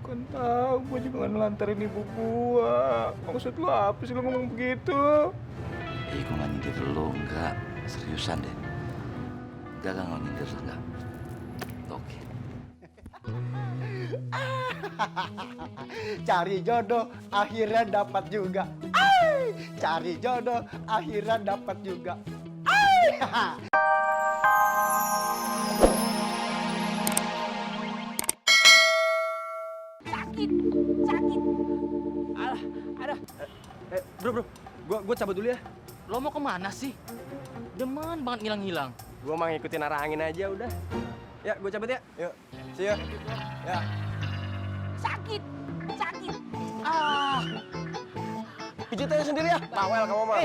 Kan tahu gue juga nggak nelantarin ibu gua. Maksud lu apa sih lu ngomong begitu? Gue nggak nyindir lu, enggak. Seriusan deh. Enggak nggak nyindir, enggak. Oke. Cari jodoh akhirnya dapat juga. Ay! Cari jodoh akhirnya dapat juga. Ay! Sakit. Alah, ada. Bro, gua cabut dulu ya. Lo mau kemana sih? Demen banget ngilang-ngilang. Gua mau ngikutin arah angin aja udah. Ya, gua cabut ya. Yuk, see ya. Ya. Sakit. Ah, Pijit aja sendiri ya. Bawel kamu mah.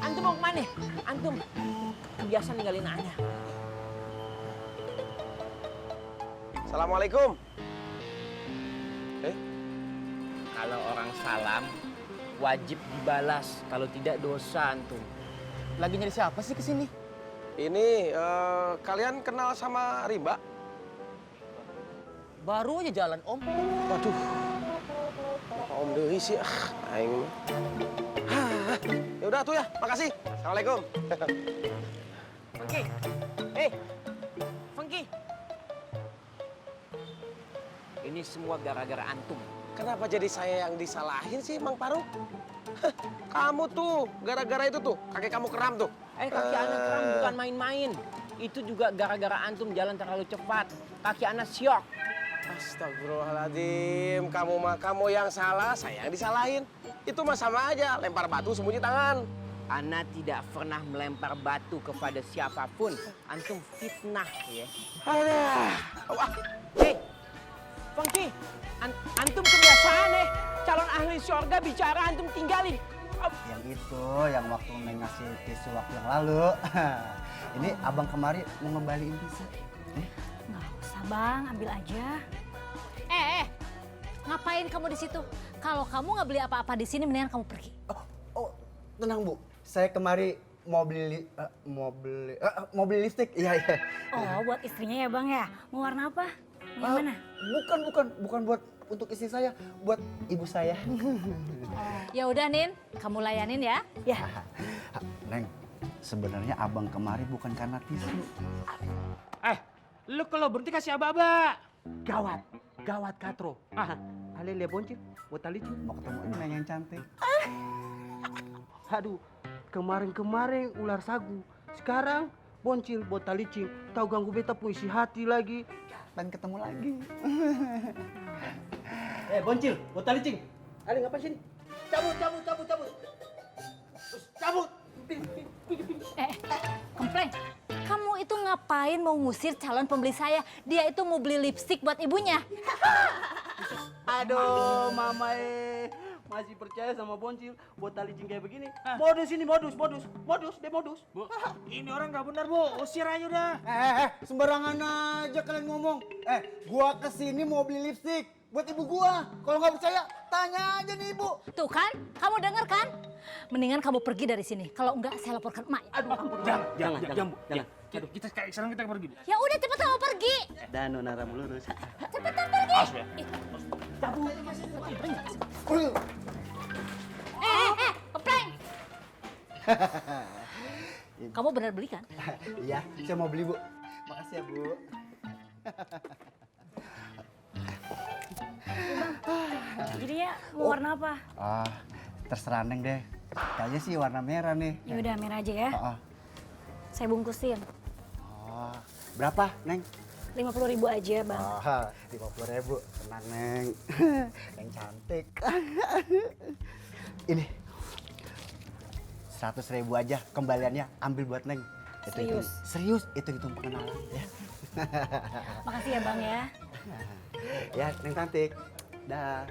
antum mau kemana? Antum kebiasaan ninggalin Ana. Assalamualaikum. Kalau orang salam wajib dibalas, kalau tidak dosa antum. Lagi nyari siapa sih kesini? Ini kalian kenal sama Rimba? Baru aja jalan Om. Waduh. Apa Om Dewi sih? Aing. Ya udah tuh ya, makasih. Assalamualaikum. Funky. Funky. Ini semua gara-gara antum. Kenapa jadi saya yang disalahin sih, Mang Paruk? Hah, kamu tuh, gara-gara itu tuh, kaki kamu kram tuh. Kaki anak kram bukan main-main. Itu juga gara-gara antum jalan terlalu cepat. Kaki anak syok. Astagfirullahaladzim, kamu yang salah, saya yang disalahin. Itu mah sama aja, lempar batu sembunyi tangan. Ana tidak pernah melempar batu kepada siapapun. Antum fitnah ya. Aduh. Wah, Hei, Funky, antum kebiasaan calon ahli surga bicara antum tinggalin. Yang itu, yang waktu Neng ngasih tisu waktu yang lalu. Ini abang kemari mau ngembaliin tisu. Nggak usah bang, ambil aja. Ngapain kamu di situ? Kalau kamu nggak beli apa-apa di sini, mendingan kamu pergi. Oh, tenang Bu. Saya kemari mau beli lipstick. Iya. Oh, buat istrinya ya bang ya? Mau warna apa? Yang mana? Bukan buat untuk istri saya, buat ibu saya. Ya udah Nin, kamu layanin ya. Ya. Neng, sebenarnya abang kemari bukan karena tisu. Lu kalau berhenti kasih aba-aba. Gawat katro. Ale le boncil, buat tali cu. Mau ketemu Neng yang cantik. Aduh, kemarin ular sagu. Sekarang boncil, buat tali cing. Tahu ganggu beta pun isi hati lagi. Pengen ketemu lagi. Boncil, buat tali cing. Ale ngapain sini? Cabut. Terus cabut. Komplain. Kamu itu ngapain mau ngusir calon pembeli saya? Dia itu mau beli lipstik buat ibunya. Aduh, mama masih percaya sama boncil buat tali cing kayak begini. Modus ini, modus. Bu, ini orang nggak benar, Bu. Usir aja udah. Sembarangan aja kalian ngomong. Gua kesini mau beli lipstik buat ibu gua. Kalau nggak percaya, tanya aja nih ibu. Tuh kan, kamu denger kan? Mendingan kamu pergi dari sini. Kalau enggak, saya laporkan emak. Aduh, jangan, Bu. Aduh, sekarang kita pergi. Ya udah cepet kamu pergi. Dan nona lurus. Cepetan pergi. Awas ya. Komplain. Kamu benar beli kan? Iya, saya mau beli Bu. Makasih ya Bu. Jadinya mau warna apa? Terserah Neng deh. Kayaknya sih warna merah nih. Ya udah merah aja ya. Saya bungkusin. Berapa Neng? 50.000 aja bang. 50.000. Tenang Neng. Neng cantik. Ini 100.000 aja kembaliannya, ambil buat Neng. Serius, itu hitung pengenalan ya. Makasih ya bang ya. Ya Neng cantik. Dah.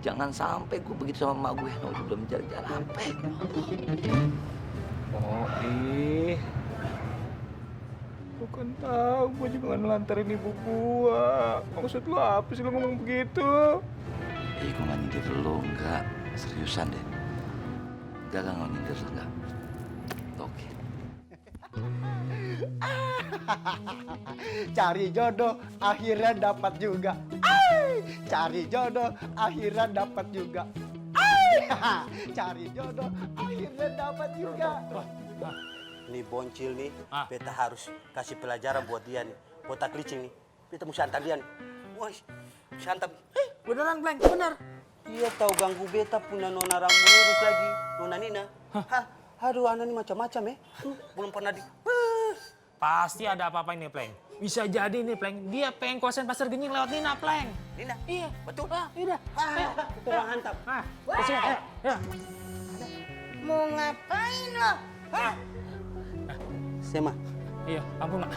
Jangan sampai gue begitu sama emak gue. Udah belum jalan apa. Lu kan tahu gue juga nggak nelantarin ibu gua. Maksud lu apa sih lu ngomong begitu? Gue nggak nyindir lu, enggak. Seriusan deh. Enggak nyindir, enggak. Oke. Cari jodoh akhirnya dapat juga. Ay! Cari jodoh, akhirnya dapat juga. Cari jodoh, akhirnya dapat juga. Nih Boncil nih, beta harus kasih pelajaran buat dia nih. Botak licing nih, beta mesti hantam dia nih. Wah, mesti hantam. Beneran, Pleng, bener. Dia tahu ganggu beta punya nona rambut lurus lagi, nona Nina. Hah, aduh anak ini macam-macam ya. Belum pernah di... Pasti ada apa-apa ini, Pleng. Bisa jadi nih, Pleng. Dia pengen kuasain pasar Genying lewat Nina, Pleng. Nina? Iya. Betul? Iya. Ayo, kita orang hantam. Ya. Mau ngapain lo? Sema, Iya, ampun, Mak.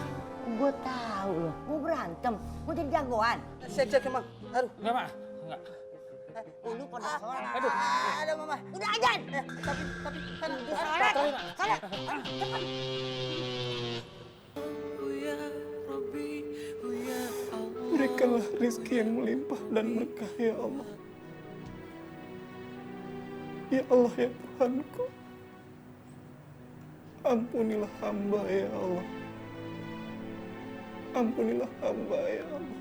Gue tahu loh, mau berantem, mau jadi jagoan. cek emang. Aduh. Enggak, Mak. Enggak. Lu pada sholat. Aduh. Aduh mama, udah ajan. Tapi kan Udah sholat. Sorry, Mak. Sholat. Berikanlah rezeki yang melimpah dan berkah ya Allah. Ya Allah ya Tuhanku. Ampunilah hamba ya Allah. Ampunilah hamba ya Allah.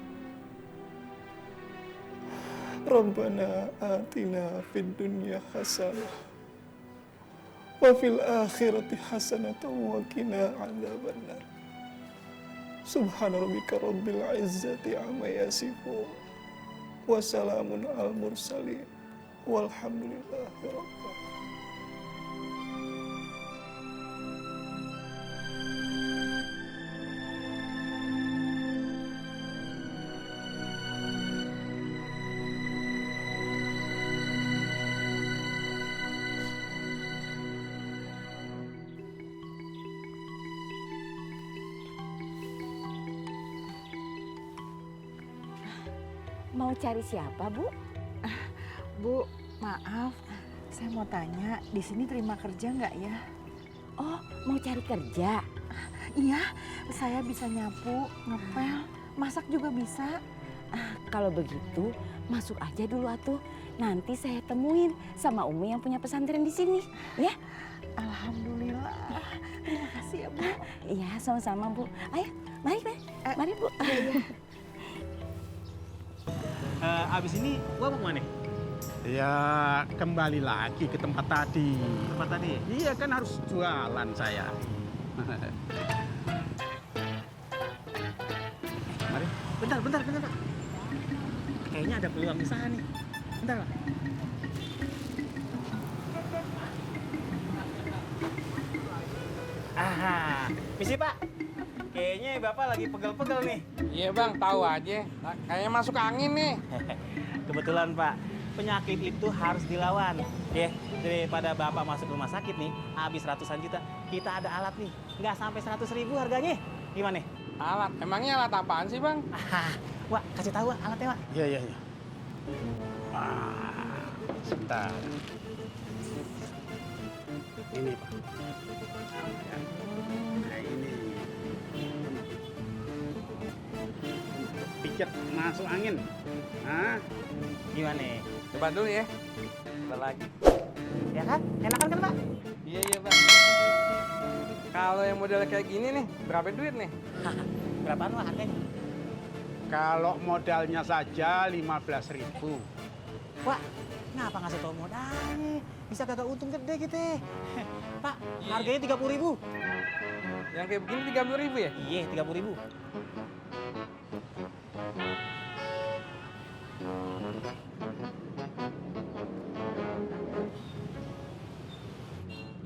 Rabbana atina fid dunya hasanah wa fil akhirati hasanatan wa qina adzabannar. Subhana rabbika rabbil izzati amma yasifun wa salamun al mursalin walhamdulillahi rabbil alamin. Mau cari siapa, Bu? Bu, maaf, saya mau tanya, di sini terima kerja nggak ya? Oh, mau cari kerja? Iya, saya bisa nyapu, ngepel, masak juga bisa. Kalau begitu, masuk aja dulu atuh. Nanti saya temuin sama Umi yang punya pesantren di sini, ya? Alhamdulillah, terima kasih ya, Bu. Iya, sama-sama, Bu. Ayo, mari, mari, Bu. abis ini gua mau kemana? Ya kembali lagi ke tempat tadi. Tempat tadi? Iya kan harus jualan saya. Mari. Bentar, Pak. Kayaknya ada peluang usaha nih. Bentar, Pak. Aha, misi Pak. Kayaknya Bapak lagi pegel-pegel nih. Iya, Bang, tahu aja. Kayaknya masuk angin nih. Kebetulan Pak, penyakit itu harus dilawan. Ya, daripada Bapak masuk rumah sakit nih, habis ratusan juta, kita ada alat nih. Nggak sampai 100.000 harganya. Gimana? Alat? Emangnya alat apaan sih, Bang? Wah, kasih tahu Wak, alatnya, Wak. Iya. Sebentar. Ini Pak. Nah ini. Pijet masuk angin. Nah, Gimana? Coba dulu ya. Coba lagi. Ya kan? Enakan kan, Pak? Iya, Bang. Kalau yang model kayak gini nih, berapa duit nih? Berapaan Wak harganya? kalau modalnya saja 15.000. Wah, kenapa ngasih tau modalnya? Bisa kagak untung gede gitu. Pak, harganya 30.000. Yang kayak begini 30.000 ya? Iya, 30.000.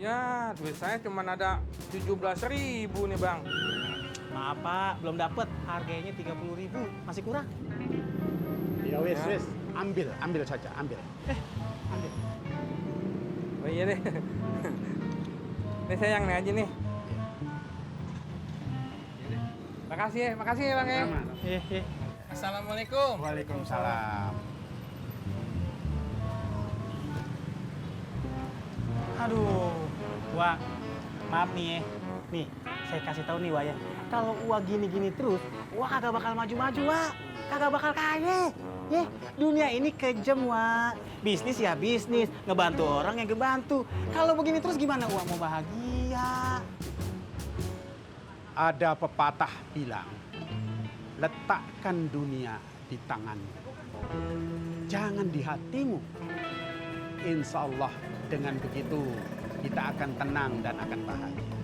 Ya, duit saya cuma ada 17.000 nih, Bang. Maaf Pak, belum dapet. Harganya 30.000, masih kurang. Ya wes, ambil saja, ambil. Ambil. Oh iya deh. Ini saya yang ini aja nih. Makasih ya Bang ya. Iya. Assalamualaikum. Waalaikumsalam. Aduh, Wak, maaf nih ya. Nih, saya kasih tahu nih Wak ya. Kalau Wak gini-gini terus, Wak kagak bakal maju-maju, Wak. Kagak bakal kaya. Ya, dunia ini kejam, Wak. Bisnis ya bisnis, ngebantu orang yang ngebantu. Kalau begini terus gimana Wak mau bahagia? Ada pepatah bilang, letakkan dunia di tanganmu. jangan di hatimu. Insya Allah dengan begitu kita akan tenang dan akan bahagia.